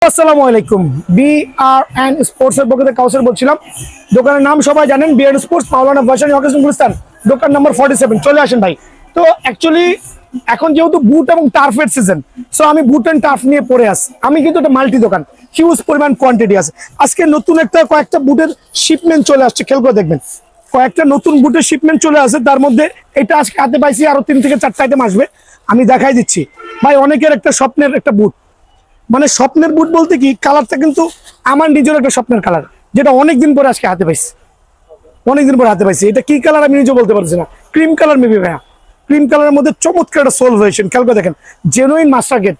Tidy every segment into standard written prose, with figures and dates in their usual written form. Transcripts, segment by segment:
আসসালামু আলাইকুম। বিআরএন স্পোর্টসের পক্ষ থেকে কাউসার বলছিলাম। দোকানের নাম সবাই জানেন, বিআরএন স্পোর্টস, মাওলানা ভাসানী অকেশন গুলিস্তান, দোকান নাম্বার 47। চলে আসেন ভাই। তো অ্যাকচুয়ালি এখন যেহেতু বুট এবং টার্ফের সিজন, সো আমি বুট অ্যান্ড টার্ফ নিয়ে পড়ে আসি। আমি কিন্তু একটা মাল্টি দোকান, হিউজ পরিমাণ কোয়ান্টিটি আছে। আজকে নতুন কয়েকটা বুটের শিপমেন্ট চলে আসছে, খেয়াল করে দেখবেন। কয়েকটা নতুন বুটের শিপমেন্ট চলে আসে, তার মধ্যে এটা আজকে হাতে পাইছি, আরো 3 থেকে 4টা আইটেম আসবে, আমি দেখাই দিচ্ছি ভাই। অনেকের একটা স্বপ্নের একটা বুট, মানে স্বপ্নের বুট বলতে কি, কালারটা কিন্তু আমার নিজের একটা স্বপ্নের কালার, যেটা অনেকদিন পরে আজকে হাতে পাইছি, অনেকদিন পরে হাতে পাইছি। এটা কি কালার আমি নিজে বলতে পারছি না, ক্রিম কালার মেবি ভাইয়া। ক্রিম কালারের মধ্যে চমৎকার একটা সোল ভেরিয়েশন, খেয়াল করে দেখেন, জেনুইন মাস্টার গেট।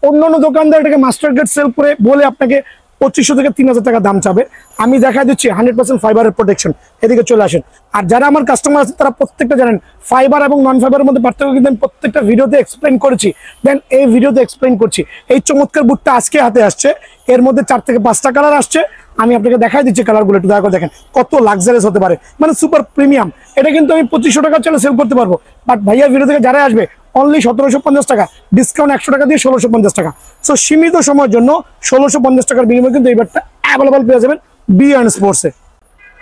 অন্যান্য দোকানদার এটাকে মাস্টার গেট সেল করে বলে আপনাকে 2500 থেকে 3000 টাকা দাম চাবে, আমি দেখা দিচ্ছি 100% ফাইবারের প্রোটেকশন। এদিকে চলে আসেন। আর যারা আমার কাস্টমার আছে তারা প্রত্যেকটা জানেন ফাইবার এবং নন ফাইবারের মধ্যে পার্থক্য কিন্তু আমি প্রত্যেকটা ভিডিওতে এক্সপ্লেন করেছি। দেন এই ভিডিওতে এক্সপ্লেন করছি। এই চমৎকার বুটটা আজকে হাতে আসছে, এর মধ্যে 4 থেকে 5টা কালার আসছে। আমি আপনাকে দেখাই দিচ্ছি কালারগুলো, একটু দয়া করে দেখেন কত লাক্সারিয়াস হতে পারে, মানে সুপার প্রিমিয়াম। এটা কিন্তু আমি 2500 টাকা চলে সেল করতে পারবো, বাট ভাইয়া ভিডিও থেকে যারা আসবে অনলি 1750 টাকা, ডিসকাউন্ট 100 টাকা দিয়ে 1650 টাকা। সো সীমিত সময়ের জন্য 1650 টাকার বিনিময়ে কিন্তু এই ব্যাটটা অ্যাভেলেবল পেয়ে যাবেন বিআরএন স্পোর্টসে।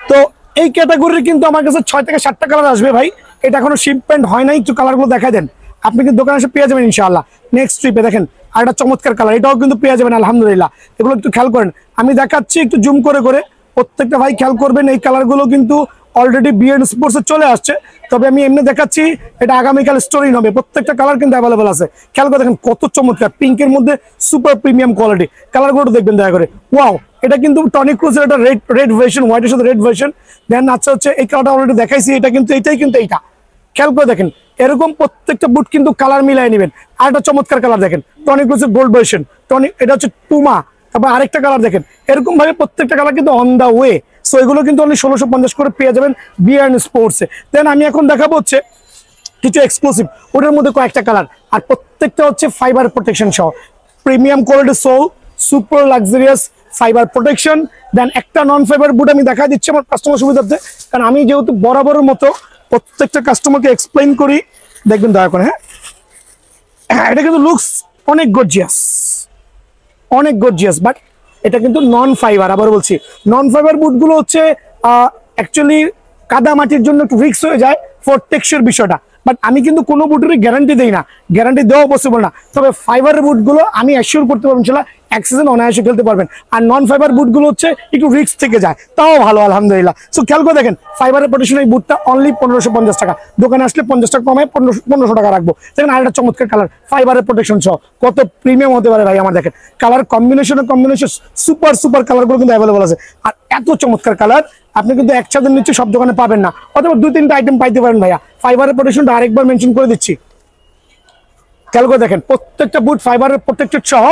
তো এই ক্যাটাগরির কিন্তু আমার কাছে 6 থেকে 7টা কালার আসবে ভাই। এটা এখনো শিপমেন্ট হয় নাই, একটু কালারগুলো দেখাই দেন, আপনি কিন্তু দোকানে এসে পেয়ে যাবেন ইনশাআল্লাহ। নেক্সট ট্রিপে দেখেন আর একটা চমৎকার কালার, এটাও কিন্তু পেয়ে যাবেন আলহামদুলিল্লাহ। এগুলো একটু খেয়াল করেন, আমি দেখাচ্ছি একটু জুম করে করে, প্রত্যেকটা ভাই খেয়াল করবেন। এই কালারগুলো কিন্তু অলরেডি বিআরএন স্পোর্টসে চলে আসছে, তবে আমি এমনি দেখাচ্ছি, এটা আগামীকাল স্টোরিং হবে। প্রত্যেকটা কালার কিন্তু অ্যাভেলেবল আছে, খেয়াল করে দেখেন কত চমৎকার। পিঙ্কের মধ্যে সুপার প্রিমিয়াম কোয়ালিটি, কালারগুলো দেখবেন দয়া করে। ওয়াও, এটা কিন্তু টনিক ক্রুজের একটা রেড ভার্সন, হোয়াইটের সাথে রেড ভার্সন। দেন আচ্ছা হচ্ছে এই কালারটা অলরেডি দেখাইছি, এটা কিন্তু এইটাই কিন্তু এইটা, খেয়াল করে দেখেন। এরকম প্রত্যেকটা বুট কিন্তু কালার মিলাই নেবেন। আর একটা চমৎকার কালার দেখেন, টনিক ক্রুজের গোল্ড ভার্সন, এটা হচ্ছে পুমা। তারপর আরেকটা কালার দেখেন, এরকম ভাবে প্রত্যেকটা কালার কিন্তু অন দা ওয়ে। সো এগুলো কিন্তু অনলি 1650 করে পেয়ে যাবেন বিআরএন স্পোর্টসে। দেন আমি এখন দেখাবো হচ্ছে কিছু এক্সক্লুসিভ, ওটার মধ্যে কয়েকটা কালার, আর প্রত্যেকটা হচ্ছে ফাইবার প্রোটেকশন সহ, premium quality sole, super luxurious fibre protection. Then একটা নন ফাইবার বুট আমি দেখা দিচ্ছি আমার কাস্টমার সুবিধার্থে, কারণ আমি যেহেতু বরাবরের মতো প্রত্যেকটা কাস্টমারকে এক্সপ্লেইন করি, দেখবেন দয়া করে। হ্যাঁ, এটা কিন্তু লুকস অনেক গর্জিয়াস, অনেক গর্জিয়াস, বাট এটা কিন্তু নন ফাইবার। আবার বলছি, নন ফাইবার বুটগুলো হচ্ছে অ্যাকচুয়ালি কাদা মাটির জন্য একটু রিস্ক হয়ে যায় ফর টেক্সচার বিষয়টা, বাট আমি কিন্তু কোনো বুটেরই গ্যারান্টি দেই না, গ্যারান্টি দেওয়া পসিবল না। তবে ফাইবারের বুটগুলো আমি অ্যাসিওর করতে পারবো ইনশাআল্লাহ এক সিজন অনায়াসে খেলতে পারবেন। আর নন ফাইবার বুটগুলো হচ্ছে একটু রিস্ক থেকে যায়, তাও ভালো আলহামদুলিল্লাহ। সো খেয়াল করে দেখেন, ফাইবারের প্রোটেকশন এই বুটটা অনলি 1550 টাকা, দোকানে আসলে 50 টাকা কমায় 1500 টাকা রাখবো। দেখেন আর একটা চমৎকার কালার, ফাইবারের প্রোটেকশন সহ, কত প্রিমিয়াম হতে পারে ভাই আমার। দেখেন কালার কম্বিনেশন সুপার কালারগুলো কিন্তু অ্যাভেলেবল আছে। আর এত চমৎকার কালার আপনি কিন্তু এক ছাদের নিচে সব দোকানে পাবেন না, অথবা 2-3টা আইটেম পাইতে পারেন ভাইয়া। ফাইবারের প্রোটেকশনটা আরেকবার মেনশন করে দিচ্ছি, খেয়াল করে দেখেন প্রত্যেকটা বুট ফাইবারের প্রোটেক্টেড সহ,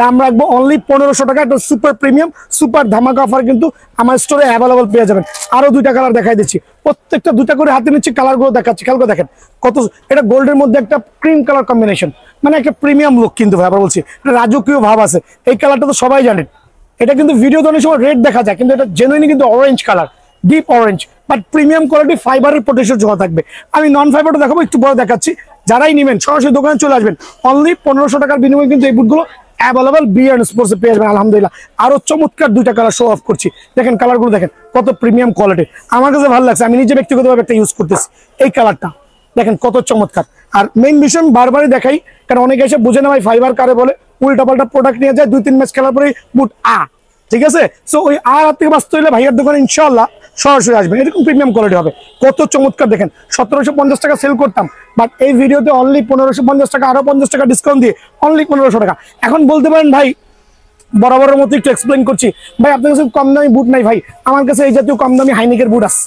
দাম রাখবো অনলি 1500 টাকা। এটা সুপার প্রিমিয়াম, সুপার ধামাকা অফার কিন্তু আমার স্টোরে অ্যাভেলেবল পেয়ে যাবেন। আরো 2টা কালার দেখাই দিচ্ছি, প্রত্যেকটা 2টা করে হাতে নিচ্ছি, কালারগুলো দেখাচ্ছি, খেয়াল করে দেখেন কত। এটা গোল্ডের মধ্যে একটা ক্রিম কালার কম্বিনেশন, মানে একটা প্রিমিয়াম লুক কিন্তু ভাই। আবার বলছি, রাজকীয় ভাব আছে। এই কালারটা তো সবাই জানেন, এটা কিন্তু ভিডিওতে অনেক সময় রেড দেখা যায়, কিন্তু এটা জেনুইনলি কিন্তু orange colour, deep orange, but premium quality ফাইবারের প্রোটেকশন জোড়া থাকবে। আমি নন ফাইবারটা দেখাবো, একটু পরে দেখাচ্ছি। যারাই নেবেন সরাসরি দোকানে চলে আসবেন, অনলি 1500 টাকার বিনিময়ে কিন্তু এই বুটগুলো অ্যাভেলেবল বিআরএন স্পোর্টসে পেয়ে যাবেন আলহামদুলিল্লাহ। আরো চমৎকার 2টা কালার শো অফ করছি, দেখেন কালারগুলো দেখেন কত প্রিমিয়াম কোয়ালিটি। আমার কাছে ভালো লাগছে, আমি নিজে ব্যক্তিগতভাবে একটা ইউজ করতেছি। এই কালারটা দেখেন কত চমৎকার। আর মেইন বিষয় আমি বারবারই দেখাই, কারণ অনেকে এসে বুঝে না ভাই ফাইবার কারে বলে, উল্টাপাল্টা প্রোডাক্ট নিয়ে যায়, 2-3 ম্যাচ খেলার পরে বুট ঠিক আছে। সো ওই আর থেকে বাঁচতে হলে ভাইয়ার দোকানে ইনশাআল্লাহ সরাসরি আসবেন, এরকম প্রিমিয়াম কোয়ালিটি হবে। কত চমৎকার দেখেন, 1750 টাকা সেল করতাম, বাট এই ভিডিওতে অনলি 1550 টাকা, আরো 50 টাকা ডিসকাউন্ট দিয়ে অনলি 1500 টাকা। এখন বলতে পারেন ভাই, বরাবরের মতো একটু এক্সপ্লেন করছি ভাই, আপনার কাছে কম দামি বুট নাই ভাই। আমার কাছে এই জাতীয় কম দামি হাইনিকের বুট আছে,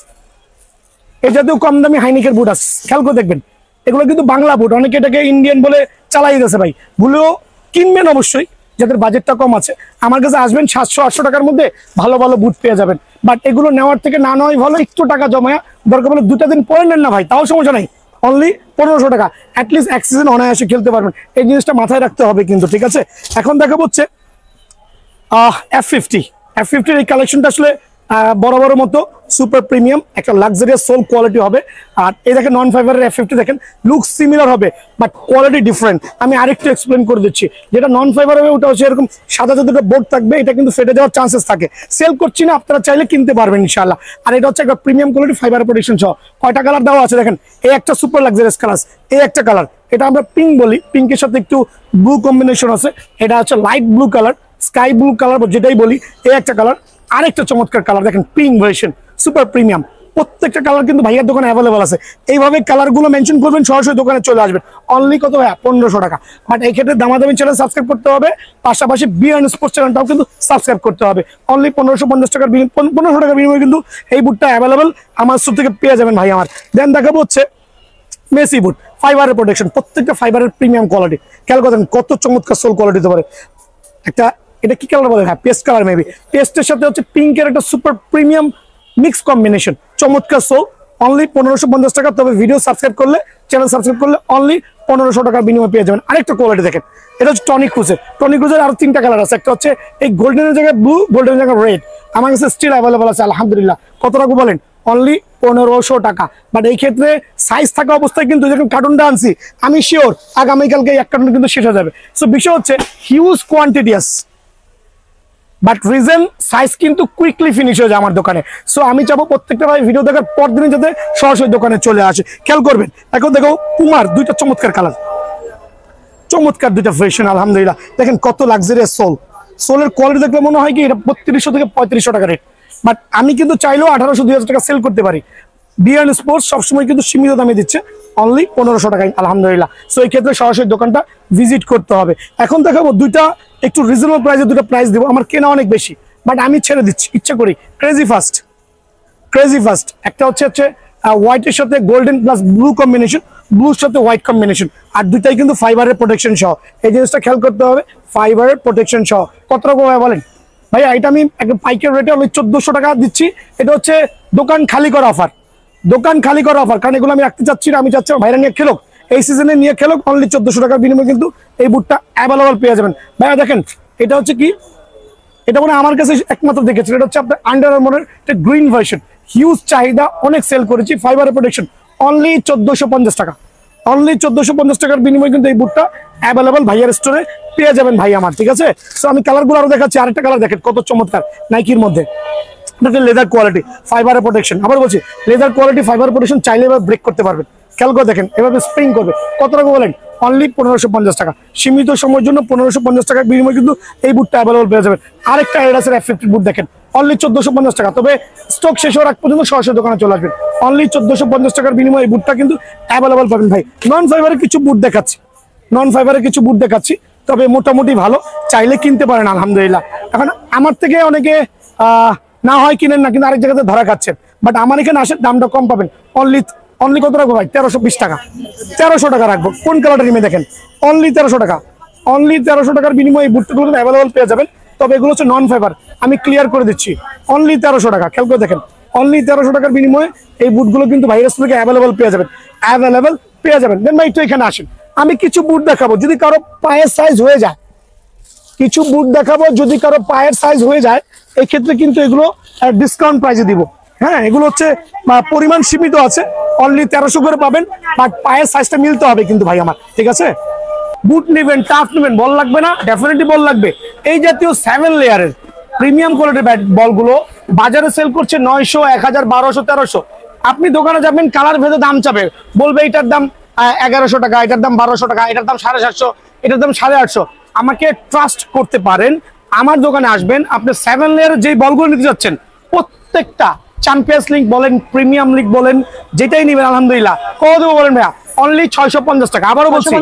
এই জাতীয় কম দামি হাইনিকের বুট আছে, খেয়াল করে দেখবেন। এগুলো কিন্তু বাংলা বুট, অনেকে এটাকে ইন্ডিয়ান বলে চালাই দিতেছে ভাই, ভুলেও কিনবেন অবশ্যই যাদের বাজেটটা কম আছে। আমার কাছে আসবেন 700-800 টাকার মধ্যে ভালো ভালো বুট পেয়ে যাবেন। বাট এগুলো নেওয়ার থেকে না নেওয়াই ভালো, একটু টাকা জমায়া দরকার বলে 2টা দিন পরে নেন না ভাই, তাও সমস্যা নাই। অনলি 1500 টাকা, অ্যাটলিস্ট এক সিজন অনায়াসে খেলতে পারবেন। এই জিনিসটা মাথায় রাখতে হবে কিন্তু, ঠিক আছে। এখন দেখা হচ্ছে F50 এই কালেকশনটা আসলে বড় বড় মতো সুপার প্রিমিয়াম একটা লাক্সারিয়াস সোল কোয়ালিটি হবে। আর এই দেখেন নন ফাইবারের F50 দেখেন, লুক সিমিলার হবে বাট কোয়ালিটি ডিফারেন্ট। আমি আরেকটু এক্সপ্লেন করে দিচ্ছি। যেটা নন ফাইবার হবে ওটা হচ্ছে এরকম সাদা যতটা বোর্ড থাকবে, এটা কিন্তু ফেটে যাওয়ার চান্সেস থাকে। সেল করছি না, আপনারা চাইলে কিনতে পারবেন ইনশাআল্লাহ। আর এটা হচ্ছে একটা প্রিমিয়াম কোয়ালিটি ফাইবার প্রোটেকশন সহ। কয়টা কালার দেওয়া আছে দেখেন, এই একটা সুপার লাক্সারিয়াস কালার, এই একটা কালার, এটা আমরা পিঙ্ক বলি, পিঙ্কের সাথে একটু ব্লু কম্বিনেশন আছে, এটা হচ্ছে light blue colour, sky blue colour যেটাই বলি, এই একটা কালার। আরেকটা চমৎকার কালার দেখেন, পিঙ্ক ভার্সন সুপার প্রিমিয়াম। প্রত্যেকটা কালার কিন্তু ভাইয়ার দোকানে অ্যাভেলেবল আছে। এইভাবে কালারগুলো মেনশন করবেন, সরাসরি দোকানে চলে আসবেন। অনলি কত ভাইয়া? 1500 টাকা। বাট এই ক্ষেত্রে দামাদামি চ্যানেল সাবস্ক্রাইব করতে হবে, পাশাপাশি বিয়ার্ন স্পোর্টস চ্যানেলটাও কিন্তু সাবস্ক্রাইব করতে হবে। অনলি 1550 টাকার 1500 টাকার বিনিময়ে কিন্তু এই বুটটা অ্যাভেলেবল আমার স্টোর থেকে পেয়ে যাবেন ভাই আমার। দেন দেখাবো হচ্ছে মেসি বুট, ফাইবারের প্রোটেকশন, প্রত্যেকটা ফাইবারের প্রিমিয়াম কোয়ালিটি। খেয়াল করেন কত চমৎকার সোল কোয়ালিটি হতে পারে। একটা এটা কি কালার বলে? হ্যাঁ, পেস্ট কালার মেবি। পেস্টের সাথে হচ্ছে পিঙ্কের একটা সুপার প্রিমিয়াম মিক্স কম্বিনেশন, চমৎকার সোল। অনলি 1550 টাকা। তবে ভিডিও সাবস্ক্রাইব করলে, চ্যানেল সাবস্ক্রাইব করলে অনলি 1500 টাকার বিনিময়ে পেয়ে যাবেন। আরেকটা কোয়ালিটি দেখেন, এটা হচ্ছে টনিক ক্রুজের। টনিক ক্রুজের আরো 3টা কালার আছে, একটা হচ্ছে এই গোল্ডেনের জায়গায় ব্লু, গোল্ডেনের জায়গায় রেড। আমার কাছে স্টিল অ্যাভেলেবল আছে আলহামদুলিল্লাহ। কত টাকা বলেন? অনলি 1500 টাকা। বাট এই ক্ষেত্রে সাইজ থাকা অবস্থায় কিন্তু যখন কার্টুনটা আনছি, আমি শিওর আগামীকালকে এক কার্টুন কিন্তু শেষ হয়ে যাবে। সো বিষয় হচ্ছে হিউজ কোয়ান্টিটিয়াস, বাট রিজন সাইজ কিন্তু কুইকলি ফিনিশ হয়ে যায় আমার দোকানে। সো আমি চাবো প্রত্যেকটা ভাই ভিডিও দেখার পর দিনই যাতে সরাসরি দোকানে চলে আসে। খেয়াল করবেন, এখন দেখো পুমার 2টা চমৎকার কালার, চমৎকার 2টা ভার্সন আলহামদুলিল্লাহ। দেখেন কত লাক্সারিয়াস সোল, সোলের কোয়ালিটি দেখলে মনে হয় কি এটা 3200 থেকে 3500 টাকা রেট। বাট আমি কিন্তু চাইলেও 1800-2000 টাকা সেল করতে পারি। বিয়ার্ন স্পোর্টস সবসময় কিন্তু সীমিত দামে দিচ্ছে, অনলি 1500 টাকায় আলহামদুলিল্লাহ। সো এই ক্ষেত্রে সরাসরি দোকানটা ভিজিট করতে হবে। এখন দেখাবো 2টা একটু রিজনেবল প্রাইসে 2টা প্রাইস দিব। আমার কেনা অনেক বেশি, বাট আমি ছেড়ে দিচ্ছি ইচ্ছা করি। ক্রেজি ফাস্ট একটা হচ্ছে হোয়াইটের সাথে গোল্ডেন প্লাস ব্লু কম্বিনেশন, ব্লুর সাথে হোয়াইট কম্বিনেশন। আর দুইটাই কিন্তু ফাইবারের প্রোটেকশন সহ। এই জিনিসটা খেয়াল করতে হবে, ফাইবারের প্রোটেকশন সহ। কত রকম বলেন ভাইয়া? এটা আমি একটা পাইকারি রেটে আমি 1400 টাকা দিচ্ছি। এটা হচ্ছে দোকান খালি করা অফার, দোকান খালি করা অফার। কারণ এগুলো আমি রাখতে চাচ্ছি না, আমি চাচ্ছি ভাইরা নিয়ে খেলোক, এই সিজনে নিয়ে খেলোক। অনলি 1400 টাকার বিনিময়ে কিন্তু এই বুটটা অ্যাভেলেবল পেয়ে যাবেন। ভাইয়া দেখেন এটা হচ্ছে কি, এটা মানে আমার কাছে একমাত্র দেখেছি, এটা হচ্ছে আপনার আন্ডার আর্মারের গ্রিন ভার্সন। হিউজ চাহিদা, অনেক সেল করেছি। ফাইবারের প্রোটেকশন অনলি 1450 টাকা। অনলি 1450 টাকার বিনিময়ে কিন্তু এই বুটটা অ্যাভেলেবল ভাইয়ার স্টোরে পেয়ে যাবেন ভাই আমার, ঠিক আছে? সো আমি কালারগুলো আরো দেখাচ্ছি। আরেকটা কালার দেখেন কত চমৎকার, নাইকির মধ্যে। লেদার কোয়ালিটি, ফাইবারের প্রোটেকশন। আবার বলছি লেদার কোয়ালিটি, ফাইবার প্রোটেকশন, চাইলে এবার ব্রেক করতে পারবেন। খেয়াল করে দেখেন, এভাবে স্প্রিং করবে। কত টাকা বলেন? অনলি 1550 টাকা। সীমিত সময়ের জন্য 1550 টাকার বিনিময়ে কিন্তু এই বুটটা অ্যাভেলেবল পেয়ে যাবেন। আরেকটা এডিডাসের F50 বুট দেখেন, অনলি 1450 টাকা। তবে স্টক শেষ হওয়ার আগ পর্যন্ত সরাসরি দোকানে চলে আসবেন। অনলি 1450 টাকার বিনিময়ে এই বুটটা কিন্তু অ্যাভেলেবল পাবেন ভাই। নন ফাইবারের কিছু বুট দেখাচ্ছি, তবে মোটামুটি ভালো, চাইলে কিনতে পারেন আলহামদুলিল্লাহ। এখন আমার থেকে অনেকে না হয় কিনেন না, কিন্তু আরেক জায়গাতে ধরা খাচ্ছেন। বাট আমার এখানে আসেন, দামটা কম পাবেন। অনলি কত রাখবো ভাই? 1320 টাকা। 1300 টাকা রাখবো। কোন কালারটা নিয়ে দেখেন, অনলি 1300 টাকা। অনলি 1300 টাকার বিনিময়ে এই বুটগুলো অ্যাভেলেবল পেয়ে যাবেন। তবে এগুলো হচ্ছে নন ফাইবার, আমি ক্লিয়ার করে দিচ্ছি। অনলি 1300 টাকা। খেয়াল করে দেখেন, অনলি 1300 টাকার বিনিময়ে এই বুটগুলো কিন্তু ভাইরাস থেকে অ্যাভেলেবল পেয়ে যাবেন। দেন ভাই একটু এখানে আসেন, আমি কিছু বুট দেখাবো। যদি কারো পায়ের সাইজ হয়ে যায়, এই ক্ষেত্রে কিন্তু এগুলো ডিসকাউন্ট প্রাইসে দিব। হ্যাঁ, এগুলো হচ্ছে পরিমাণ সীমিত আছে, অনলি 1300 করে পাবেন। বাট পায়ের সাইজটা মিলতে হবে কিন্তু ভাই আমার, ঠিক আছে? বুট নেবেন, টাফ নেবেন, বল লাগবে না? ডেফিনেটলি বল লাগবে। এই জাতীয় 7 লেয়ারের প্রিমিয়াম কোয়ালিটির বলগুলো বাজারে সেল করছে 900, 1000, 1200, 1300। আপনি দোকানে যাবেন, কালার ভেদে দাম চাবে, বলবে এটার দাম 1100 টাকা, এটার দাম 1200 টাকা, এটার দাম 750, এটার দাম 850। আমাকে ট্রাস্ট করতে পারেন, আমার দোকানে আসবেন, আপনি 7 লেয়ারের যে বলগুলো নিতে যাচ্ছেন, প্রত্যেকটা চ্যাম্পিয়ন্স লিগ বলেন, প্রিমিয়াম লিগ বলেন, যেটাই নেবেন আলহামদুলিল্লাহ। কত দেবো বলেন ভাইয়া? অনলি 650 টাকা। আবারও বলছি,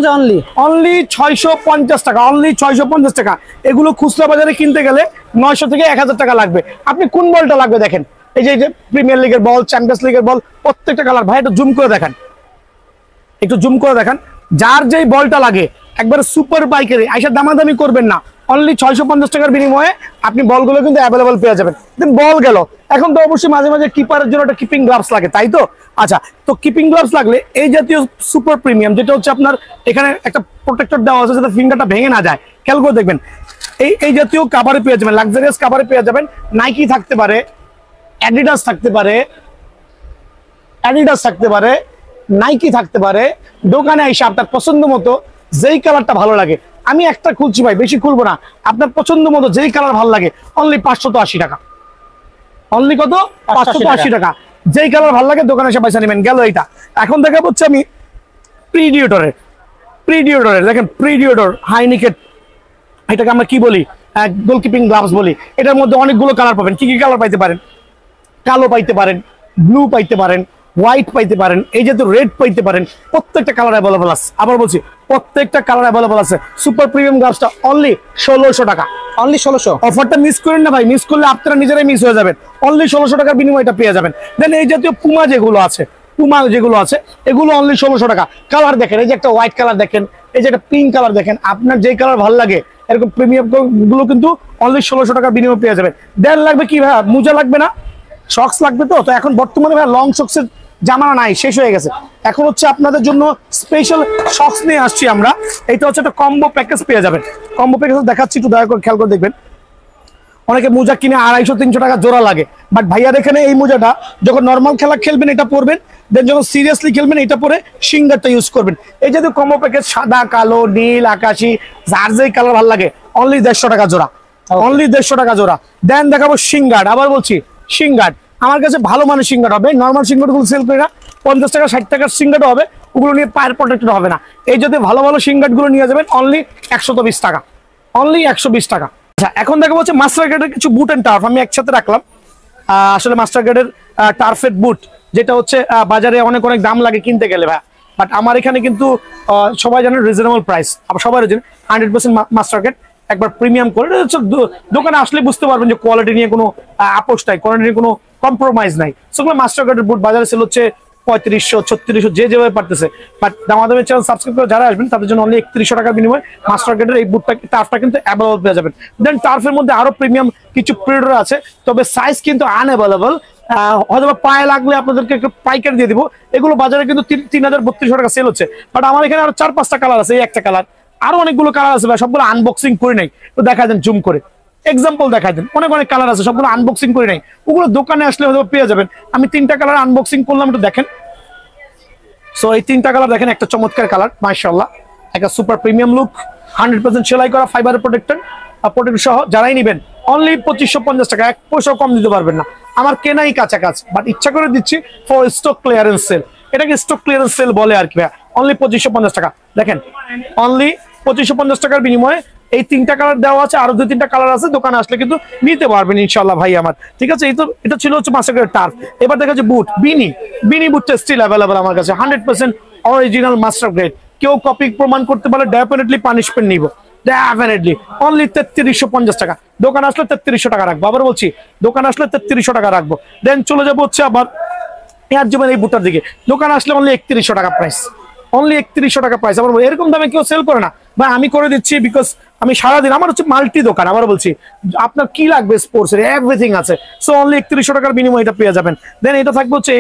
অনলি 650 টাকা। অনলি 650 টাকা। এগুলো খুচরা বাজারে কিনতে গেলে 900 থেকে 1000 টাকা লাগবে। আপনি কোন বলটা লাগবে দেখেন, এই যে প্রিমিয়ার লিগের বল, চ্যাম্পিয়ন্স লিগের বল, প্রত্যেকটা কালার। ভাই একটু জুম করে দেখেন, যার যেই বলটা লাগে একবার সুপার পাইকারি, আইসা দামাদামি করবেন না। অনলি 650 টাকার বিনিময়ে আপনি বলগুলো কিন্তু অ্যাভেলেবল পেয়ে যাবেন। বল গেল, এখন তো অবশ্যই মাঝে মাঝে কিপারের জন্য একটা কিপিং গ্লাভস লাগে, তাই তো? আচ্ছা, তো কিপিং গ্লাভস লাগলে এই জাতীয় সুপার প্রিমিয়াম, যেটা হচ্ছে আপনার এখানে একটা প্রোটেক্টর দেওয়া আছে যাতে ফিঙ্গারটা ভেঙে না যায়, খেয়াল করে দেখবেন। এই জাতীয় কাভারে পেয়ে যাবেন, লাক্সারিয়াস কাভারে পেয়ে যাবেন। নাইকি থাকতে পারে, অ্যাডিডাস থাকতে পারে, নাইকি থাকতে পারে। দোকানে এসে আপনার পছন্দ মতো যেই কালারটা ভালো লাগে, আমি একটা খুলছি ভাই, বেশি খুলবো না, আপনার পছন্দ মতো যেই কালার ভালো লাগে অনলি 580 টাকা। অনলি কত? 580 টাকা। যেই কালার ভালো লাগে দোকানে এসে পয়সা নেবেন। গেল এইটা। এখন দেখা হচ্ছে আমি প্রিডিওটরের দেখেন, প্রিডিওটর হাইনিকেট, এটাকে আমরা কি বলি, গোলকিপিং গ্লাভস বলি। এটার মধ্যে অনেকগুলো কালার পাবেন। কি কি কালার পাইতে পারেন? কালো পাইতে পারেন, ব্লু পাইতে পারেন, হোয়াইট পাইতে পারেন, এই যেহেতু রেড পাইতে পারেন। প্রত্যেকটা কালার অ্যাভেলেবল আছে। আবার বলছি, প্রত্যেকটা কালার অ্যাভেলেবল আছে। সুপার প্রিমিয়াম গ্লাভসটা অনলি 1600 টাকা। অনলি 1600। অফারটা মিস করেন না ভাই, মিস করলে আপনারা নিজেরাই মিস হয়ে যাবেন। অনলি 1600 টাকার বিনিময়ে এটা পেয়ে যাবেন। দেন এই জাতীয় পুমা যেগুলো আছে এগুলো অনলি 1600 টাকা। কালার দেখেন, এই যে একটা হোয়াইট কালার দেখেন, এই যে একটা পিঙ্ক কালার দেখেন, আপনার যে কালার ভালো লাগে এরকম প্রিমিয়াম গুলো কিন্তু অনলি 1600 টাকার বিনিময়ে পেয়ে যাবেন। দেন লাগবে কি ভাই, মোজা লাগবে না, শক্স লাগবে। তো এখন বর্তমানে ভাই লং শক্সের জামানা নাই, শেষ হয়ে গেছে। এখন হচ্ছে আপনাদের জন্য স্পেশাল শক্স নিয়ে আসছি আমরা। এটা হচ্ছে একটা কম্বো প্যাকেজ পেয়ে যাবেন। কম্বো প্যাকেজ দেখাচ্ছি, একটু দয়া করে খেয়াল করে দেখবেন। অনেকে মোজা কিনে 250-300 টাকা জোড়া লাগে, বাট ভাইয়ার এখানে এই মোজাটা যখন নর্মাল খেলা খেলবেন এটা পরবেন, দেন যখন সিরিয়াসলি খেলবেন এটা পরে সিঙ্গারটা ইউজ করবেন। এই যে কম্বো প্যাকেজ, সাদা, কালো, নীল, আকাশি, যার যেই কালার ভালো লাগে অনলি 150 টাকা জোড়া। অনলি 150 টাকা জোড়া। দেন দেখাবো সিঙ্গার। আবার বলছি সিঙ্গার, আমার কাছে ভালো মানের সিঙ্গার হবে। নর্মাল সিঙ্গার গুলো সেল করি না, 50 টাকা 60 টাকার সিঙ্গারও হবে, ওগুলো নিয়ে পায়ের প্রোটেক্টেড হবে না। এই যদি ভালো ভালো সিঙ্গার গুলো নিয়ে যাবেন অনলি 120 টাকা। অনলি 120 টাকা। আচ্ছা, এখন দেখা হচ্ছে মাস্টার গ্রেডের কিছু বুট এন্ড টার্ফ আমি একসাথে রাখলাম। আসলে মাস্টার গ্রেডের টার্ফের বুট যেটা হচ্ছে বাজারে অনেক অনেক দাম লাগে কিনতে গেলে ভাই, বাট আমার এখানে কিন্তু সবাই জানেন রিজনেবল প্রাইস। সবাই জানেন 100% মাস্টার গ্রেড, একবার প্রিমিয়াম করে দোকানে আসলে বুঝতে পারবেন যে কোয়ালিটি নিয়ে কোনো আপোষ নাই, কোয়ালিটি নিয়ে কোনো কম্প্রোমাইজ নাই। সেগুলো মাস্টার গ্রেডের বুট বাজারে সেল হচ্ছে 3500, 3600, যে যেভাবে পারতেছে। বাট দামাদামের চ্যানেল সাবস্ক্রাইব করে যারা আসবেন তাদের জন্য অনলি 3100 টাকার বিনিময়ে মাস্টার গ্রেডের এই বুটটা, টার্ফটা কিন্তু অ্যাভেলেবল পেয়ে যাবেন। দেন টার্ফের মধ্যে আরো প্রিমিয়াম কিছু প্রিডার আছে, তবে সাইজ কিন্তু আনঅ্যাভেলেবল। হয়তো পায়ে লাগলে আপনাদেরকে একটু পাইকারি দিয়ে দিব। এগুলো বাজারে কিন্তু 3000-3200 টাকা সেল হচ্ছে। বাট আমার এখানে আরো 4-5টা কালার আছে। এই একটা কালার, আরো অনেকগুলো কালার আছে ভাই, সবগুলো আনবক্সিং করে নাই। তো দেখা দেন, জুম করে এক্সাম্পল দেখা দেন, অনেক অনেক কালার আছে, সবগুলো আনবক্সিং করে নাই। ওগুলো দোকানে আসলে হয়তো পেয়ে যাবেন। আমি 3টা কালার আনবক্সিং করলাম, একটু দেখেন। সো এই 3টা কালার দেখেন, একটা চমৎকার কালার মাশাআল্লাহ, একটা সুপার প্রিমিয়াম লুক, 100% সেলাই করা, ফাইবার প্রোটেক্টর সহ যারাই নেবেন অনলি 2550 টাকা। 1 পয়সাও কম দিতে পারবেন না। আমার কেনাই কাছাকাছি, বাট ইচ্ছা করে দিচ্ছি ফর স্টক ক্লিয়ারেন্স সেল। এটাকে স্টক ক্লিয়ারেন্স সেল বলে আর কি ভাই। অনলি 2550 টাকা। দেখেন, অনলি 2550 টাকার বিনিময়ে এই 3টা কালার দেওয়া আছে, আরো 2-3টা কালার আছে। দোকানে আসলে কিন্তু নিতে পারবেন ইনশাআল্লাহ ভাই আমার। ঠিক আছে, এই তো এটা ছিল হচ্ছে মাস্টার গ্রেড টার্ফ। এবার দেখা যাচ্ছে বুট, বিনি বুটটা স্টিল অ্যাভেলেবল আমার কাছে, 100% অরিজিনাল মাস্টার গ্রেড। কেউ কপি প্রমাণ করতে পারলে ডেফিনেটলি পানিশমেন্ট নিব, ডেফিনেটলি। অনলি 3350 টাকা। দোকান আসলে 3300 টাকা রাখবো। আবার বলছি, দোকান আসলে 3300 টাকা রাখবো। দেন চলে যাবো হচ্ছে আবার এয়ার জুমের এই বুটটার দিকে। দোকান আসলে অনলি 3100 টাকা প্রাইস। অনলি 3100 টাকা প্রাইস। আবার এরকম দামে কেউ সেল করে না ভাই, আমি করে দিচ্ছি। বিকজ আমি সারাদিন, আমার হচ্ছে মাল্টি দোকান। আবার বলছি, আপনার কি লাগবে স্পোর্টস এর এভরিথিং আছে। সো অনলি 3100 টাকার বিনিময়ে এটা পেয়ে যাবেন। দেন এটা থাকবে হচ্ছে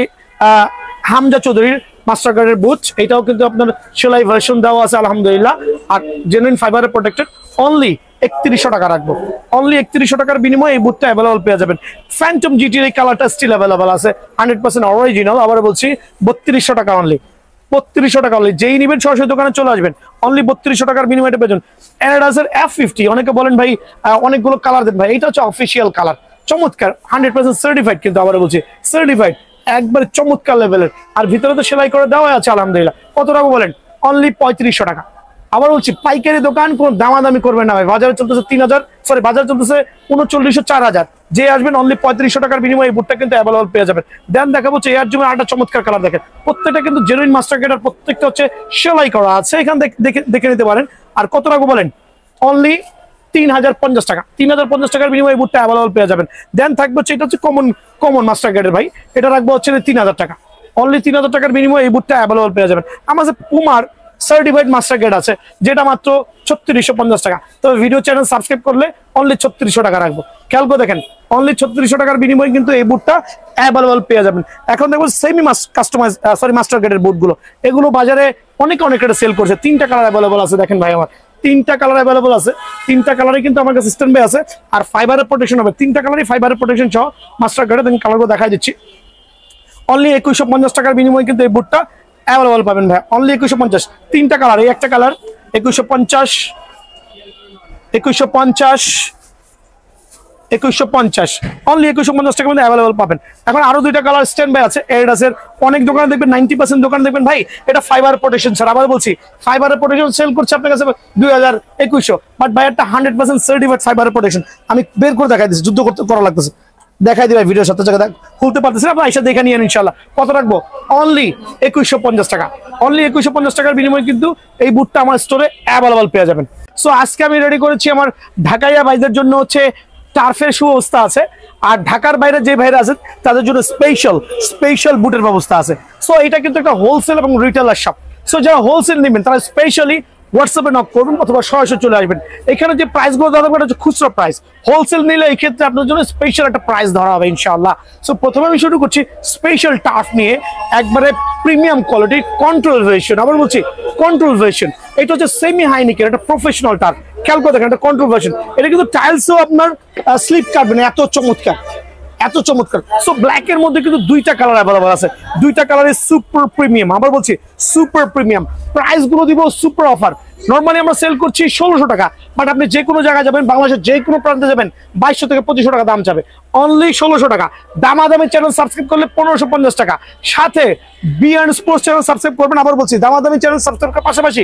হামজা চৌধুরীর মাস্টার গার্ডের বুট। এটাও কিন্তু আপনার সেলাই ভার্সন দেওয়া আছে আলহামদুলিল্লাহ, আর জেনুইন ফাইবারে প্রোটেক্টেড। অনলি 3100 টাকা রাখবো। অনলি 3100 টাকার বিনিময়ে এই বুটটা অ্যাভেলেবল পেয়ে যাবেন। ফ্যান্টম জিটির এই কালারটা স্টিল অ্যাভেলেবল আছে, 100% অরিজিনাল। আবার বলছি 3200 টাকা অনলি। 3200 টাকা অনলি। যেই নিবেন সরাসরি দোকানে চলে আসবেন, অনলি 3200 টাকার বিনিময়ে পেয়ে যাবেন। অ্যাডিডাসের F50। অনেকে বলেন ভাই অনেকগুলো কালার দেন, ভাই এটা হচ্ছে অফিসিয়াল কালার, চমৎকার, 100% সার্টিফাইড। কিন্তু আবার বলছি সার্টিফাইড, একবারে চমৎকার লেভেলের। আর ভিতরে তো সেলাই করে দেওয়া আছে আলহামদুলিল্লাহ। কত টাকা বলেন? অনলি 3500 টাকা। আবার বলছি, পাইকারি দোকান, কোন দামাদামি করবেন না ভাই। বাজারে চলতেছে 3000, সরি বাজারে চলতেছে 3900, 4000। যে আসবেন অনলি 3500 টাকার বিনিময়ে এই বুটটা কিন্তু অ্যাভেলেবল পেয়ে যাবেন। দেন দেখাবো হচ্ছে এয়ার জুমের আরেকটা চমৎকার কালার দেখেন। প্রত্যেকটা কিন্তু জেনুইন মাস্টার গ্রেড, আর প্রত্যেকটা হচ্ছে সেলাই করা আছে। এখান দেখে নিতে পারেন। আর কত টাকা বলেন? অনলি 3050 টাকা। 3050 টাকার বিনিময়ে এই বুটটা অ্যাভেলেবল পেয়ে যাবেন। দেন থাকবে হচ্ছে, এটা হচ্ছে কমন মাস্টার গ্রেডের ভাই। এটা রাখবো হচ্ছে 3000 টাকা। অনলি 3000 টাকার বিনিময়ে এই বুটটা অ্যাভেলেবল পেয়ে যাবেন। আমার পুমার সার্টিফাইড মাস্টার গ্রেড আছে, যেটা মাত্র 3650 টাকা। তবে ভিডিও চ্যানেল সাবস্ক্রাইব করলে অনলি 3600 টাকা রাখবো। খেয়াল করে দেখেন, অনলি 3600 টাকার বিনিময়ে কিন্তু এই বুটটা অ্যাভেলেবল পেয়ে যাবেন। এখন দেখবো সেমি কাস্টমাইজ মাস্টার গ্রেডের বুটগুলো। এগুলো বাজারে অনেক রেটে সেল করছে। 3টা কালার অ্যাভেলেবল আছে। দেখেন ভাই আমার তিনটা কালার অ্যাভেলেবল আছে, তিনটা কালারে কিন্তু আমার কাছে স্ট্যান্ড বাই আছে। আর ফাইবারের প্রোটেকশন হবে, তিনটা কালারই ফাইবারের প্রোটেকশন সহ মাস্টার কার্ডে। দেন কালারগুলো দেখাই দিচ্ছি। অনলি 2150 টাকার বিনিময়ে কিন্তু এই বুটটা অ্যাভেলেবল পাবেন ভাই, অনলি 2150। তিনটা কালার, এই একটা কালার 2150, 2150 অনলি 2150 টাকার মধ্যে অ্যাভেলেবল পাবেন। এখন আরো দুইটা কালার স্ট্যান্ড বাই আছে এডিডাসের। অনেক দোকানে দেখবেন 90% দোকানে দেখবেন ভাই এটা ফাইবার প্রোটেকশন স্যার। আবার বলছি ফাইবারের প্রোটেকশন সেল করছে আপনার কাছে 2000-2100, বাট ভাই একটা 100% সার্টিফাইড ফাইবারের প্রোটেকশন। আমি বের করে দেখাই দিচ্ছি, যুদ্ধ করতে করা লাগতেছে, দেখাই দিই ভাই ভিডিওর সাথে জায়গা খুলতে পারতেছি না, আপনারা এসে দেখে নিয়েন ইনশাল্লাহ। কত রাখবো? অনলি 2150 টাকা, অনলি 2150 টাকার বিনিময়ে কিন্তু এই বুটটা আমার স্টোরে অ্যাভেলেবল পেয়ে যাবেন। সো আজকে আমি রেডি করেছি আমার ঢাকাইয়া ভাইদের জন্য হচ্ছে টার্ফের সুব্যবস্থা আছে, আর ঢাকার বাইরে যে ভাইরা আছেন তাদের জন্য স্পেশাল বুটের ব্যবস্থা আছে। সো এটা কিন্তু একটা হোলসেল এবং রিটেলার শপ। সো যারা হোলসেল নেবেন তারা স্পেশালি হোয়াটসঅ্যাপে নক করবেন অথবা সরাসরি চলে আসবেন। এখানে যে প্রাইসগুলো দেওয়া হবে এটা হচ্ছে খুচরা প্রাইস, হোলসেল নিলে এই ক্ষেত্রে আপনার জন্য স্পেশাল একটা প্রাইস ধরা হবে ইনশাআল্লাহ। সো প্রথমে আমি শুরু করছি স্পেশাল টার্ফ নিয়ে, একবারে প্রিমিয়াম কোয়ালিটি কন্ট্রোল ভার্সন। আবার বলছি কন্ট্রোল ভার্সন, এটা হচ্ছে সেমি হাইনিকের একটা প্রফেশনাল টার্ফ। খেয়াল করে দেখেন, এটা কন্ট্রোল ভার্সন, এটা কিন্তু টাইলসও আপনার স্লিপ কাটবে না, এত চমৎকার, এত চমৎকার। সো ব্ল্যাক এর মধ্যে কিন্তু দুইটা কালার অ্যাভেলেবল আছে, দুইটা কালারের সুপার প্রিমিয়াম। আবার বলছি সুপার প্রিমিয়াম। প্রাইস গুলো দিব সুপার অফার। নর্মালি আমরা সেল করছি 1600 টাকা, বাট আপনি যে কোনো জায়গায় যাবেন, বাংলাদেশের যে কোনো প্রান্তে যাবেন 2200 থেকে 2500 টাকা দাম যাবে, অনলি 1600 টাকা। দামাদামি চ্যানেল সাবস্ক্রাইব করলে 1550 টাকা, সাথে বিএন স্পোর্টস চ্যানেল সাবস্ক্রাইব করবেন। আবার বলছি দামাদামি চ্যানেল সাবস্ক্রাইব করার পাশাপাশি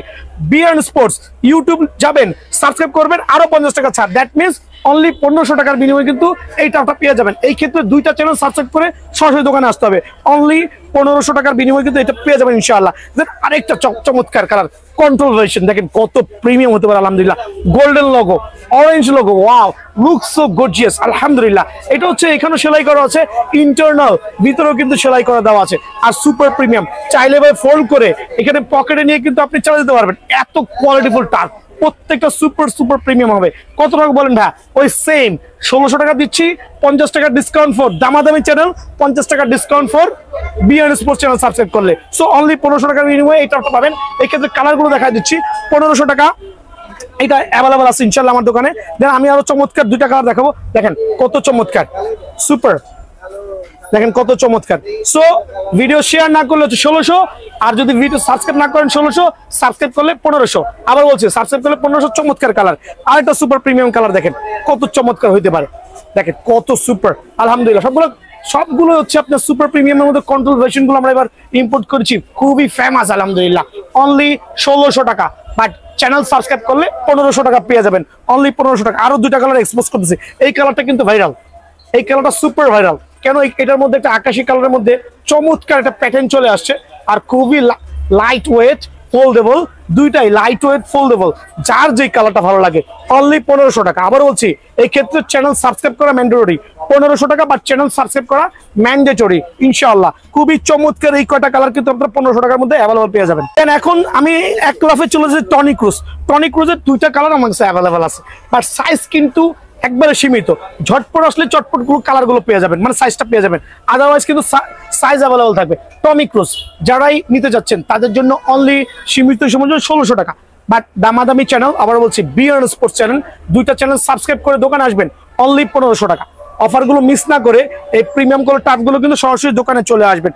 বিএন স্পোর্টস ইউটিউব যাবেন, সাবস্ক্রাইব করবেন, আরো 50 টাকা ছাড়। দ্যাট মিনস অনলি 1500 টাকার বিনিময়ে কিন্তু এই টাকা পেয়ে যাবেন। এই ক্ষেত্রে দুইটা চ্যানেল সাবস্ক্রাইব করে সরাসরি দোকানে আসতে হবে, অনলি 1500 টাকার বিনিময়ে কিন্তু এটা পেয়ে যাবেন ইনশাআল্লাহ। দেন আরেকটা চমৎকার কালার কন্ট্রোল ভার্সন, দেখেন কত প্রিমিয়াম হতে পারে আলহামদুলিল্লাহ। Golden logo, orange logo, wow looks so gorgeous আলহামদুলিল্লাহ। এটা হচ্ছে এখানেও সেলাই করা আছে, ইন্টারনাল ভিতরেও কিন্তু সেলাই করা দেওয়া আছে, আর সুপার প্রিমিয়াম। চাইলে ভাই ফোল্ড করে এখানে পকেটে নিয়ে কিন্তু আপনি চালা যেতে পারবেন, এত কোয়ালিটিফুল টার্ফ। প্রত্যেকটা সুপার প্রিমিয়াম হবে। কত টাকা বলেন ভাই? ওই সেম 1600 টাকা দিচ্ছি, 50 টাকা ডিসকাউন্ট ফর দামাদামি চ্যানেল, 50 টাকা discount for BN sports channel subscribe করলে। সো অনলি 1500 টাকার বিনিময়ে এটা পাবেন। এই ক্ষেত্রে কালারগুলো দেখাই দিচ্ছি। 1500 টাকা এটা অ্যাভেলেবল আছে ইনশাআল্লাহ আমার দোকানে। দেন আমি আরো চমৎকার দুইটা কালার দেখাবো, দেখেন কত চমৎকার সুপার, দেখেন কত চমৎকার। সো ভিডিও শেয়ার না করলে হচ্ছে 1600, আর যদি ভিডিও সাবস্ক্রাইব না করেন 1600, সাবস্ক্রাইব করলে 1500। আবার বলছি সাবস্ক্রাইব করলে 1500। চমৎকার কালার, আর একটা সুপার প্রিমিয়াম কালার, দেখেন কত চমৎকার হইতে পারে, দেখেন কত সুপার আলহামদুলিল্লাহ। সবগুলো হচ্ছে আপনার সুপার প্রিমিয়ামের মধ্যে কন্ট্রোল ভার্সন গুলো আমরা এবার ইম্পোর্ট করেছি, খুবই ফেমাস আলহামদুলিল্লাহ। অনলি 1600 টাকা, বাট চ্যানেল সাবস্ক্রাইব করলে 1500 টাকা পেয়ে যাবেন, অনলি 1500 টাকা। আরো দুইটা কালার এক্সপোজ করতেছি, এই কালারটা কিন্তু ভাইরাল, এই কালারটা সুপার ভাইরাল। কেন? এটার মধ্যে একটা আকাশী কালারের মধ্যে চমৎকার একটা প্যাটার্ন চলে আসছে, আর খুবই লাইট ওয়েট ফোল্ডেবল, দুইটাই লাইট ওয়েট ফোল্ডেবল। যার যে কালারটা ভালো লাগে অনলি 1500 টাকা। আবার বলছি এই ক্ষেত্রে চ্যানেল সাবস্ক্রাইব করা ম্যান্ডেটরি, 1500 টাকা, বাট চ্যানেল সাবস্ক্রাইব করা ম্যান্ডেটরি ইনশাআল্লাহ। খুবই চমৎকার এই কয়টা কালার কিন্তু আপনারা 1500 টাকার মধ্যে অ্যাভেলেবল পেয়ে যাবেন। এখন আমি এক লাফে চলে যাচ্ছি টনি ক্রুজের দুইটা কালার আমার কাছে অ্যাভেলেবল আছে, বাট সাইজ কিন্তু একবারে সীমিত। ঝটপট আসলে চটপট গুলো কালার গুলো পেয়ে যাবেন, মানে সাইজটা পেয়ে যাবেন, আদারওয়াইজ কিন্তু সাইজ অ্যাভেলেবল থাকবে। টনি ক্রুজ যারাই নিতে যাচ্ছেন তাদের জন্য অনলি সীমিত সময় 1600 টাকা, বাট দামাদামি চ্যানেল, আবার বলছি বিএন স্পোর্টস চ্যানেল, দুইটা চ্যানেল সাবস্ক্রাইব করে দোকানে আসবেন, অনলি 1500 টাকা। অফারগুলো মিস না করে এই প্রিমিয়াম গুলো টার্ফগুলো কিন্তু সরাসরি দোকানে চলে আসবেন।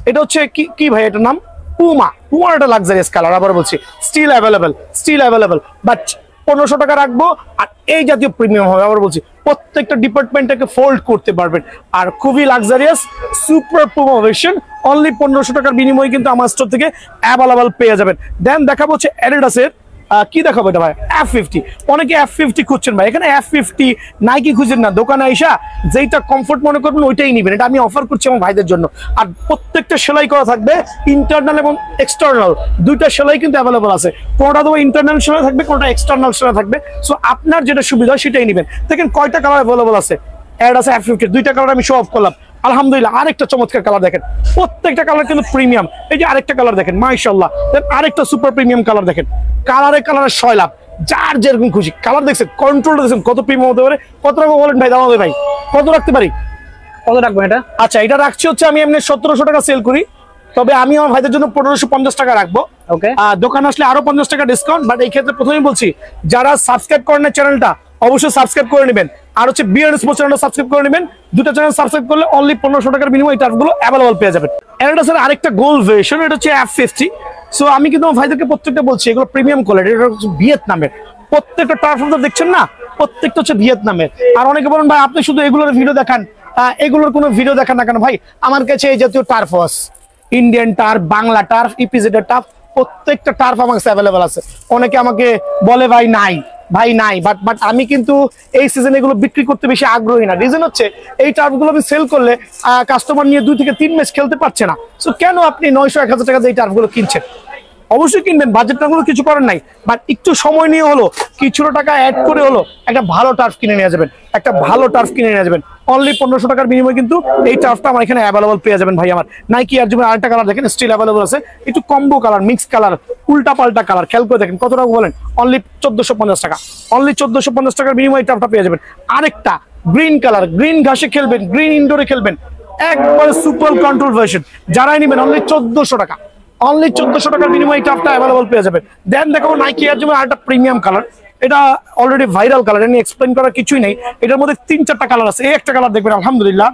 এটা হচ্ছে কি ভাই, এটার নাম পুমা একটা লাক্সারিয়াস কালার। আবার বলছি স্টিল অ্যাভেলেবল, বাট 1500 টাকা রাখবো, আর এই জাতীয় প্রিমিয়াম হবে। আবার বলছি প্রত্যেকটা ডিপার্টমেন্টটাকে ফোল্ড করতে পারবেন, আর খুবই luxurious super Puma version, only 1500 টাকার বিনিময়ে কিন্তু আমার স্টোর থেকে অ্যাভেলেবল পেয়ে যাবেন। দেন দেখাবো হচ্ছে অ্যাডিডাসের কি দেখাবো, এটা ভাই F50। অনেকে F50 খুঁজছেন ভাই, এখানে F50 নাইকি খুঁজেন না, দোকানে আইসা যেটা কমফোর্ট মনে করবেন ওইটাই নিবেন। এটা আমি অফার করছি আমার ভাইদের জন্য। আর প্রত্যেকটা সেলাই করা থাকবে, ইন্টারনাল এবং এক্সটার্নাল দুইটা সেলাই কিন্তু অ্যাভেলেবল আছে। কোনটা তো ইন্টারনাল সেলাই থাকবে, কোনটা এক্সটার্নাল সেলাই থাকবে। সো আপনার যেটা সুবিধা সেটাই নিবেন। দেখেন কয়টা কালার অ্যাভেলেবল আছে, অ্যাড আছে F50, দুইটা কালার আমি শো অফ করলাম আলহামদুলিল্লাহ। আরেকটা চমৎকার কালার দেখেন, প্রত্যেকটা কালার কিন্তু প্রিমিয়াম। এই যে আরেকটা কালার দেখেন মাশাআল্লাহ, আরেকটা সুপার প্রিমিয়াম কালার দেখেন, কালারে 6 লাভ, যার যেরকম খুশি কালার দেখছেন, কন্ট্রোলটা দেখছেন কত প্রিমিয়াম হতে পারে। কত টাকা বলেন ভাই? দাম হবে ভাই, কত রাখতে পারি? কত রাখবো এটা? আচ্ছা এটা রাখছি হচ্ছে আমি এমনি 1700 টাকা সেল করি, তবে আমি আমার ভাইদের জন্য 1550 টাকা রাখবো। ওকে, দোকান আসলে আরো 50 টাকা ডিসকাউন্ট। বাট এই ক্ষেত্রে প্রথমেই বলছি, যারা সাবস্ক্রাইব করেন না চ্যানেলটা, অবশ্যই সাবস্ক্রাইব করে নেবেন। আর হচ্ছে বিএন স্পোর্টস চ্যানেলটা সাবস্ক্রাইব করে নেবেন। দুটো চ্যানেল সাবস্ক্রাইব করলে অনলি 1500 টাকার বিনিময়ে এই টার্ফগুলো অ্যাভেলেবল পেয়ে যাবেন। এটা স্যার আরেকটা গোল ভার্সন, এটা হচ্ছে F50। সো আমি কিন্তু আমার ভাইদেরকে প্রত্যেকটা বলছি, এগুলো প্রিমিয়াম কোয়ালিটি, এটা হচ্ছে ভিয়েতনামের। প্রত্যেকটা টার্ফ দেখছেন না, প্রত্যেকটা হচ্ছে ভিয়েতনামের। আর অনেকে বলেন ভাই আপনি শুধু এগুলোর ভিডিও দেখান, এগুলোর কোনো ভিডিও দেখান না কেন? ভাই আমার কাছে এই জাতীয় টার্ফ আছে, Indian turf, Bangla turf, EPZ turf, প্রত্যেকটা টার্ফ আমার কাছে অ্যাভেলেবল আছে। অনেকে আমাকে বলে ভাই নাই, ভাই নাই, বাট আমি কিন্তু এই সিজনে এগুলো বিক্রি করতে বেশি আগ্রহী না। রিজন হচ্ছে এই টার্ফগুলো আমি সেল করলে কাস্টমার নিয়ে 2 থেকে 3 ম্যাচ খেলতে পারছে না। সো কেন আপনি 900-1000 টাকা দিয়ে এই টার্ফগুলো কিনছেন? অবশ্যই কিনবেন, বাজেটটা গুলো কিছু করার নাই, বাট একটু সময় নিয়ে হলো, কিছুটা টাকা অ্যাড করে হলো একটা ভালো টার্ফ কিনে নিয়ে যাবেন, একটা ভালো টার্ফ কিনে নিয়ে যাবেন। অনলি 1500 টাকার বিনিময়ে কিন্তু এই টার্ফটা আমার এখানে অ্যাভেলেবল পেয়ে যাবেন ভাই। আমার নাইকি এয়ার জুমের আরেকটা কালার দেখেন, স্টিল অ্যাভেলেবল আছে, একটু কম্বো কালার, মিক্স কালার, উল্টা পাল্টা কালার, খেয়াল করে দেখেন কত টাকা বলেন, অনলি 1450 টাকা। অনলি 1450 টাকার বিনিময়ে এই টার্ফটা পেয়ে যাবেন। আরেকটা গ্রিন কালার, গ্রিন ঘাসে খেলবেন, গ্রিন ইনডোরে খেলবেন, একবার সুপার কন্ট্রোল ভার্সন, যারাই নেবেন অনলি 1400 টাকা। অনলি 1400 টাকার বিনিময়ে এই টার্ফটা অ্যাভেলেবল পেয়ে যাবেন। দেন দেখাবো নাইকি এয়ার জুমের আরেকটা প্রিমিয়াম কালার, এটা অলরেডি ভাইরাল কালার, এটা নিয়ে এক্সপ্লেন করার কিছুই নেই। এটার মধ্যে 3-4টা কালার আছে। এই একটা কালার দেখবেন, আলহামদুলিল্লাহ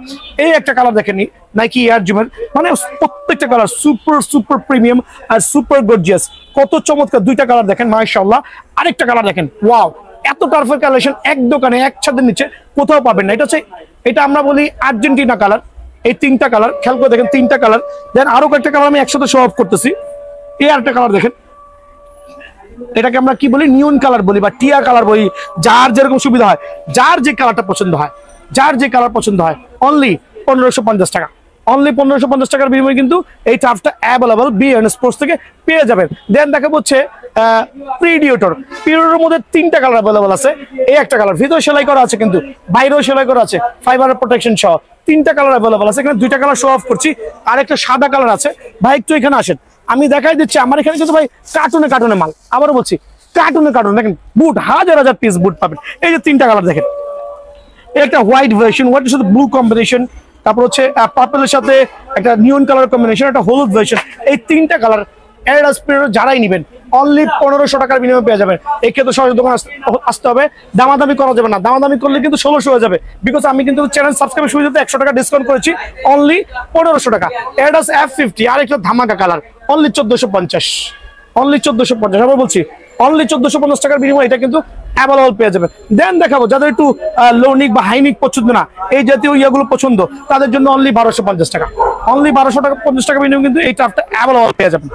এই একটা কালার দেখেনি নাইকি এয়ার জুমের, মানে প্রত্যেকটা কালার সুপার সুপার প্রিমিয়াম আর সুপার গর্জিয়াস, কত চমৎকার। 2টা কালার দেখেন মাশাআল্লাহ। আরেকটা কালার দেখেন, ওয়াও, এত টার্ফের কালেকশন এক দোকানে এক ছাদের নিচে কোথাও পাবেন না। এটা আমরা বলি আর্জেন্টিনা কালার। এই 3টা কালার খেয়াল করে দেখেন, 3টা কালার। দেন আরো কয়েকটা কালার আমি একসাথে শো অফ করতেছি। এই আরেকটা কালার দেখেন, এটাকে আমরা কি বলি, নিয়ন কালার বলি বা টিয়া কালার বলি, যার যেরকম সুবিধা হয়, যার যে কালারটা পছন্দ হয়, যার যে কালার পছন্দ হয়। অনলি 1550 টাকা। অনলি 1550 টাকার বিনিময়ে কিন্তু এই টার্ফটা অ্যাভেলেবল বিএন স্পোর্টস থেকে পেয়ে যাবেন। দেন দেখাবো হচ্ছে প্রিডিয়েটর। প্রিডিয়েটরের মধ্যে 3টা কালার অ্যাভেলেবল আছে। এই একটা কালার ভিতরে সেলাই করা আছে, কিন্তু বাইরেও সেলাই করা আছে, ফাইবারের প্রোটেকশন সহ 3টা কালার অ্যাভেলেবল আছে। এখানে 2টা কালার শো অফ করছি, আর একটা সাদা কালার আছে। ভাই একটু এখানে আসেন, আমি দেখাই দিচ্ছি। আমার এখানে কিন্তু ভাই কার্টুনে কার্টুনে মাল, আবারও বলছি কার্টুনে কার্টুন। দেখেন বুট, হাজার হাজার পিস বুট পাবেন। এই যে 3টা কালার দেখেন, একটা হোয়াইট ভার্সন, হোয়াইটের সাথে ব্লু কম্বিনেশন, তারপর হচ্ছে পার্পলের সাথে একটা নিয়ন কালার কম্বিনেশন, একটা হলুদ ভার্সন। এই 3টা কালার অ্যাডিডাস প্রিডিয়েটর যারাই নেবেন অনলি 1500 টাকার বিনিময়ে পেয়ে যাবেন। এই ক্ষেত্রে সরাসরি দোকান আসতে হবে, দামাদামি করা যাবে না। দামাদামি করলে কিন্তু 1600 হয়ে যাবে, বিকজ আমি কিন্তু চ্যানেল সাবস্ক্রাইবের সুবিধাতে 100 টাকা ডিসকাউন্ট করেছি। অনলি 1500 টাকা। অ্যাডিডাস F50 আর একটা ধামাকা কালার, অনলি 1450। অনলি 1450, আবার বলছি অনলি 1450 টাকার বিনিময়ে এটা কিন্তু অ্যাভেলেবল পেয়ে যাবে। দেন দেখাবো যাদের একটু লোনিক বা হাইনিক পছন্দ না, এই জাতীয় ইয়াগুলো পছন্দ, তাদের জন্য অনলি 1250 টাকা। অনলি 1250 টাকা বিনিময়ে কিন্তু এই টার্ফটা অ্যাভেলেবল পেয়ে যাবেন।